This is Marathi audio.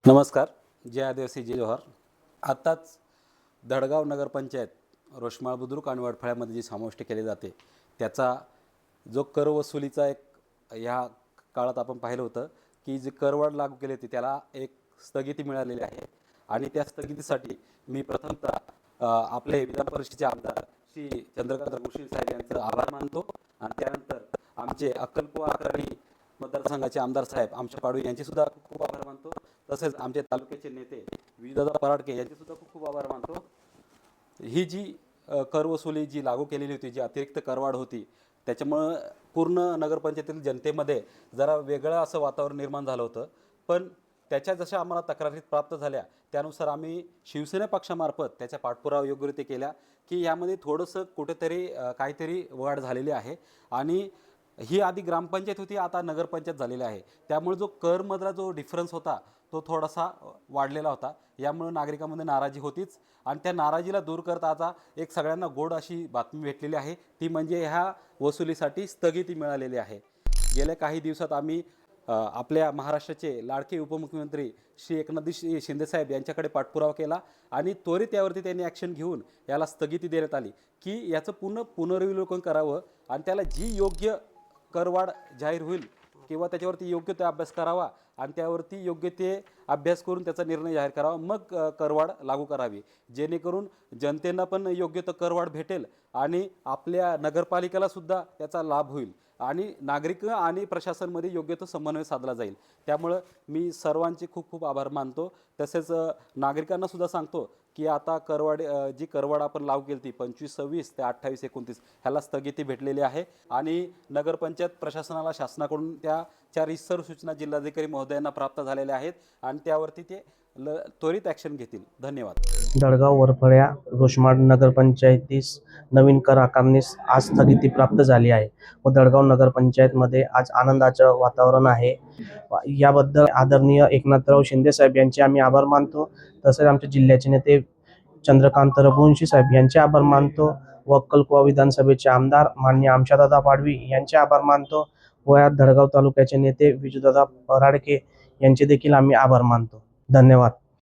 नमस्कार. जय आदिवासी जय जोहार. आत्ताच धडगाव नगरपंचायत रोषमाळ बुद्रुक आणि वडफळ्यामध्ये जी समाविष्ट केली जाते त्याचा जो कर वसुलीचा एक ह्या काळात आपण पाहिलं होतं की जी करवाढ लागू केली होती त्याला एक स्थगिती मिळालेली आहे. आणि त्या स्थगितीसाठी मी प्रथमतः आपले विधान परिषदेचे आमदार श्री चंद्रकांत कुशील साहेब यांचं आभार मानतो. आणि त्यानंतर आमचे अक्कलकुवा अग्रणी मतदारसंघाचे आमदार साहेब आमच्या पाडवी यांचे सुद्धा खूप खूप आभार मानतो. तसेच आमचे तालुक्याचे नेते विजयदादा पराडके यांचे सुद्धा खूप खूप आभार मानतो. ही जी कर वसुली जी लागू केलेली होती, जी अतिरिक्त करवाढ होती, त्याच्यामुळं पूर्ण नगरपंचायतीतील जनतेमध्ये जरा वेगळं असं वातावरण निर्माण झालं होतं. पण त्याच्या जशा आम्हाला तक्रारी प्राप्त झाल्या त्यानुसार आम्ही शिवसेना पक्षामार्फत त्याच्या पाठपुरावा योग्यरीत्या केला की यामध्ये थोडंसं कुठेतरी काहीतरी वाढ झालेली आहे. आणि ही आधी ग्रामपंचायत होती, आता नगरपंचायत झालेली आहे. त्यामुळे जो करमधला जो डिफरन्स होता तो थोडासा वाढलेला होता. यामुळे नागरिकांमध्ये नाराजी होतीच. आणि त्या नाराजीला दूर करता आता एक सगळ्यांना गोड अशी बातमी भेटलेली आहे, ती म्हणजे ह्या वसुलीसाठी स्थगिती मिळालेली आहे. गेल्या काही दिवसात आम्ही आपल्या महाराष्ट्राचे लाडके उपमुख्यमंत्री श्री एकनाथजी शिंदेसाहेब यांच्याकडे पाठपुरावा केला आणि त्वरित यावरती त्यांनी ॲक्शन घेऊन याला स्थगिती देण्यात आली की याचं पुनर्विलोकन करावं आणि त्याला जी योग्य करवाढ जाहीर होईल किंवा त्याच्यावरती योग्य ते अभ्यास करावा आणि त्यावरती योग्य ते अभ्यास करून त्याचा निर्णय जाहीर करावा, मग करवाढ लागू करावी, जेणेकरून जनतेला पण योग्य तो करवाढ भेटेल आणि आपल्या नगरपालिकेला सुद्धा त्याचा लाभ होईल आणि नागरिक आणि प्रशासनमध्ये योग्य तो समन्वय साधला जाईल. त्यामुळं मी सर्वांचे खूप खूप आभार मानतो. तसेच नागरिकांना सुद्धा सांगतो की आता जी करवाढ आपण लागू केली ती 25-26 ते 28-29 ह्याला स्थगिती भेटलेली आहे. आणि नगरपंचायत प्रशासनाला शासनाकडून त्या रितसर सूचना जिल्हाधिकारी महोदयांना प्राप्त झालेल्या आहेत आणि त्यावरती ते त्वरित ॲक्शन घेतील. धन्यवाद. धडगाव वरफळ्या रोषमाड नगरपंचायतीस नवीन कर आकारणीस आज स्थगिती प्राप्त झाली आहे व धडगाव नगरपंचायतमध्ये आज आनंदाचं वातावरण आहे. याबद्दल आदरणीय एकनाथराव शिंदे साहेब यांचे आम्ही आभार मानतो. तसेच आमच्या जिल्ह्याचे नेते चंद्रकांत रघुवंशी साहेब यांचे आभार मानतो व अक्कलकुवा विधानसभेचे आमदार माननीय आमशादादा पाडवी यांचे आभार मानतो व या धडगाव तालुक्याचे नेते विजयदादा पराडके यांचे देखील आम्ही आभार मानतो. धन्यवाद.